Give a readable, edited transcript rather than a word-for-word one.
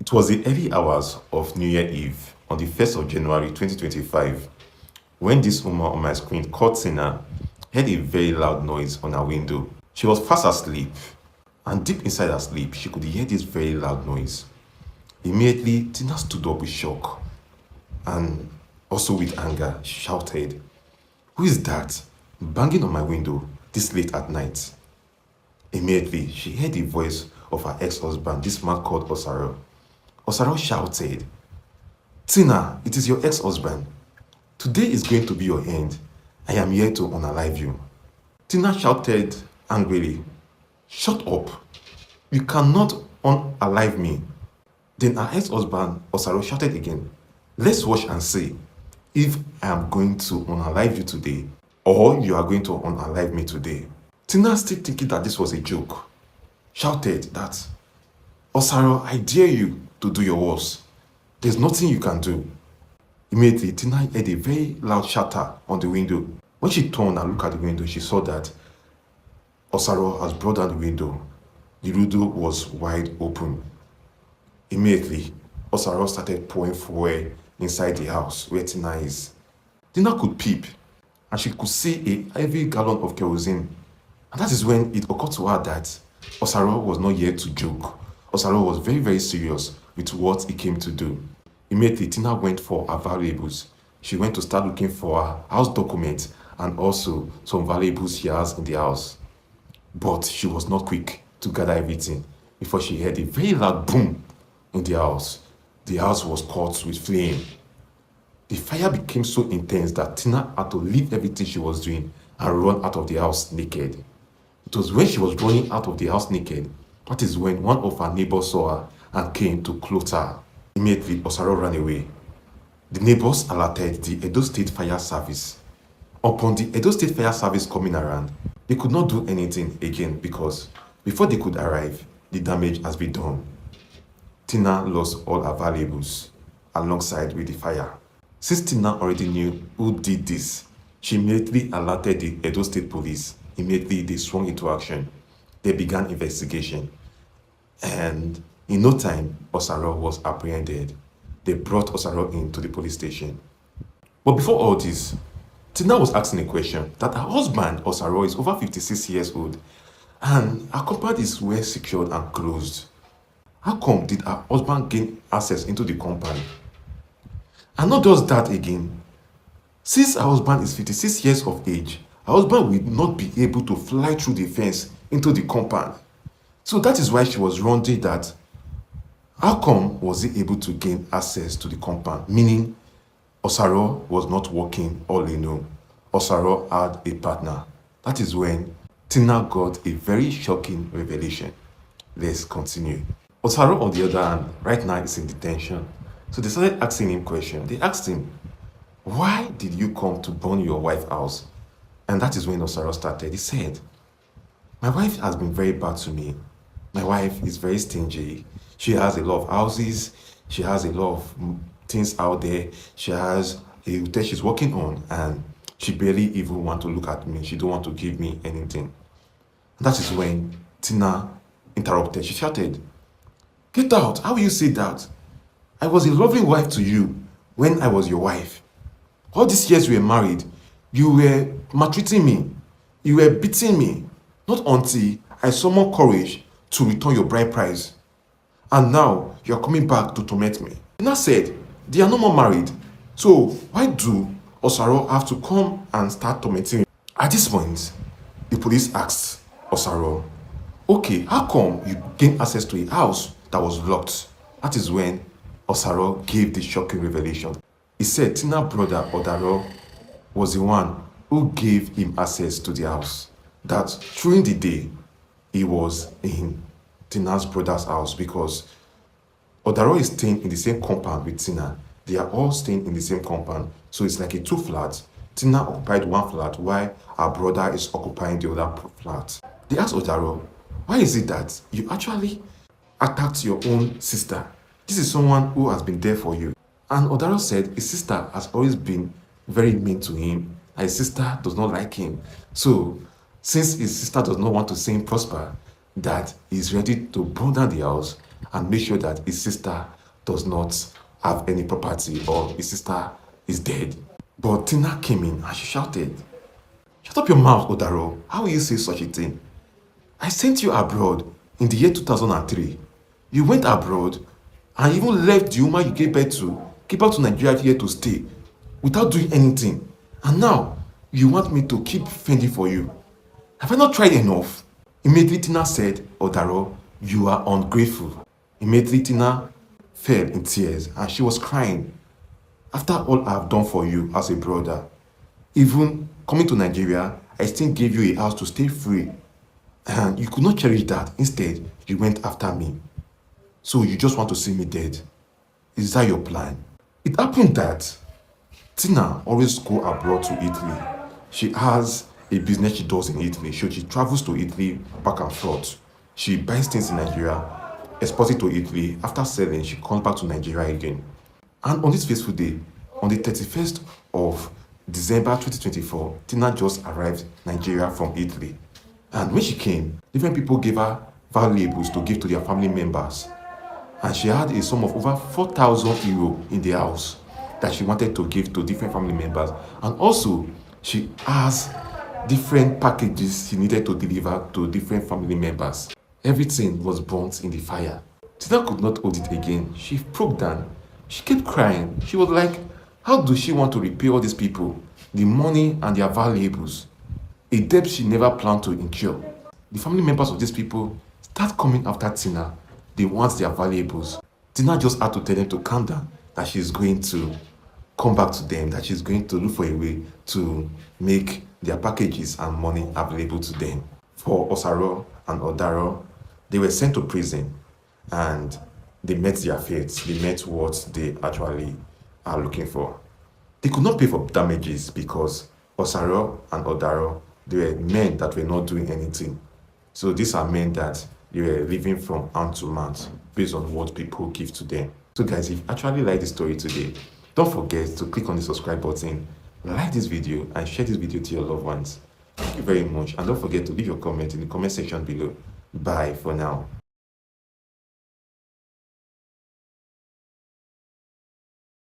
It was the early hours of New Year Eve on the 1st of January 2025 when this woman on my screen called Tina heard a very loud noise on her window. She was fast asleep, and deep inside her sleep, she could hear this very loud noise. Immediately, Tina stood up with shock and also with anger. She shouted, "Who is that banging on my window this late at night?" Immediately, she heard the voice of her ex-husband, this man called Osaro. Osaro shouted, "Tina, it is your ex-husband. Today is going to be your end. I am here to unalive you." Tina shouted angrily, "Shut up. You cannot unalive me." Then her ex-husband, Osaro, shouted again, "Let's watch and see if I am going to unalive you today or you are going to unalive me today." Tina, still thinking that this was a joke, shouted that, "Osaro, I dare you to do your worst. There's nothing you can do." Immediately, Tina heard a very loud shatter on the window. When she turned and looked at the window, she saw that Osaro has brought down the window. The window was wide open. Immediately, Osaro started pouring fuel inside the house where Tina is. Tina could peep, and she could see a heavy gallon of kerosene. And that is when it occurred to her that Osaro was not here to joke. Osaro was very, very serious with what he came to do. Immediately, Tina went for her valuables. She went to start looking for her house documents and also some valuables she has in the house. But she was not quick to gather everything before she heard a very loud boom in the house. The house was caught with flame. The fire became so intense that Tina had to leave everything she was doing and run out of the house naked. It was when she was running out of the house naked, that is when one of her neighbors saw her and came to clothe her. Immediately, Osaro ran away. The neighbors alerted the Edo State Fire Service. Upon the Edo State Fire Service coming around, they could not do anything again because before they could arrive, the damage has been done. Tina lost all her valuables alongside with the fire. Since Tina already knew who did this, she immediately alerted the Edo State Police. Immediately, they swung into action. They began investigation. And in no time, Osaro was apprehended. They brought Osaro into the police station. But before all this, Tina was asking a question that her husband, Osaro, is over 56 years old and her compound is well secured and closed. How come did her husband gain access into the compound? And not just that again. Since her husband is 56 years of age, her husband will not be able to fly through the fence into the compound. So that is why she was wondering that how come was he able to gain access to the compound? Meaning, Osaro was not working all alone. Osaro had a partner. That is when Tina got a very shocking revelation. Let's continue. Osaro, on the other hand, right now is in detention. So they started asking him questions. They asked him, "Why did you come to burn your wife's house?" And that is when Osaro started. He said, "My wife has been very bad to me. My wife is very stingy. She has a lot of houses. She has a lot of things out there. She has a hotel she's working on, and she barely even want to look at me. She don't want to give me anything." And that is when Tina interrupted. She shouted, "Get out! How will you say that? I was a lovely wife to you when I was your wife. All these years we were married, you were maltreating me. You were beating me. Not until I summoned courage to return your bride price. And now you're coming back to torment me." Tina said, "They are no more married. So why do Osaro have to come and start tormenting me?" At this point, the police asked Osaro, "Okay, how come you gained access to a house that was locked?" That is when Osaro gave the shocking revelation. He said Tina's brother Odaro was the one who gave him access to the house. That during the day, he was in Tina's brother's house because Odaro is staying in the same compound with Tina. They are all staying in the same compound. So it's like a two flat. Tina occupied one flat while her brother is occupying the other flat. They asked Odaro, "Why is it that you actually attacked your own sister? This is someone who has been there for you." And Odaro said his sister has always been very mean to him. And his sister does not like him. So since his sister does not want to see him prosper, that he's ready to burn down the house and make sure that his sister does not have any property or his sister is dead. But Tina came in and she shouted, "Shut up your mouth, Odaro. How will you say such a thing? I sent you abroad in the year 2003. You went abroad and even left the woman you gave birth to, came back to Nigeria here to stay without doing anything. And now you want me to keep fending for you. Have I not tried enough?" Immediately Tina said, "Odaro, you are ungrateful." Immediately Tina fell in tears and she was crying. "After all I have done for you as a brother, even coming to Nigeria, I still gave you a house to stay free. And you could not cherish that. Instead, you went after me. So you just want to see me dead. Is that your plan?" It happened that Tina always go abroad to Italy. She has a business she does in Italy. So she travels to Italy back and forth. She buys things in Nigeria, exports it to Italy. After selling, she comes back to Nigeria again. And on this fateful day, on the 31st of December 2024, Tina just arrived Nigeria from Italy. And when she came, different people gave her valuables to give to their family members. And she had a sum of over 4,000 euro in the house that she wanted to give to different family members. And also, she has different packages she needed to deliver to different family members. Everything was burnt in the fire. Tina could not hold it again. She broke down. She kept crying. She was like, how does she want to repay all these people the money and their valuables? A debt she never planned to incur. The family members of these people start coming after Tina. They want their valuables. Tina just had to tell them to calm down, that she's going to come back to them, that she's going to look for a way to make their packages and money available to them. For Osaro and Odaro, they were sent to prison and they met their fate. They met what they actually are looking for. They could not pay for damages because Osaro and Odaro, they were men that were not doing anything. So these are men that they were living from hand to mouth based on what people give to them. So guys, if you actually like the story today, don't forget to click on the subscribe button, like this video and share this video to your loved ones. Thank you very much, and don't forget to leave your comment in the comment section below. Bye for now.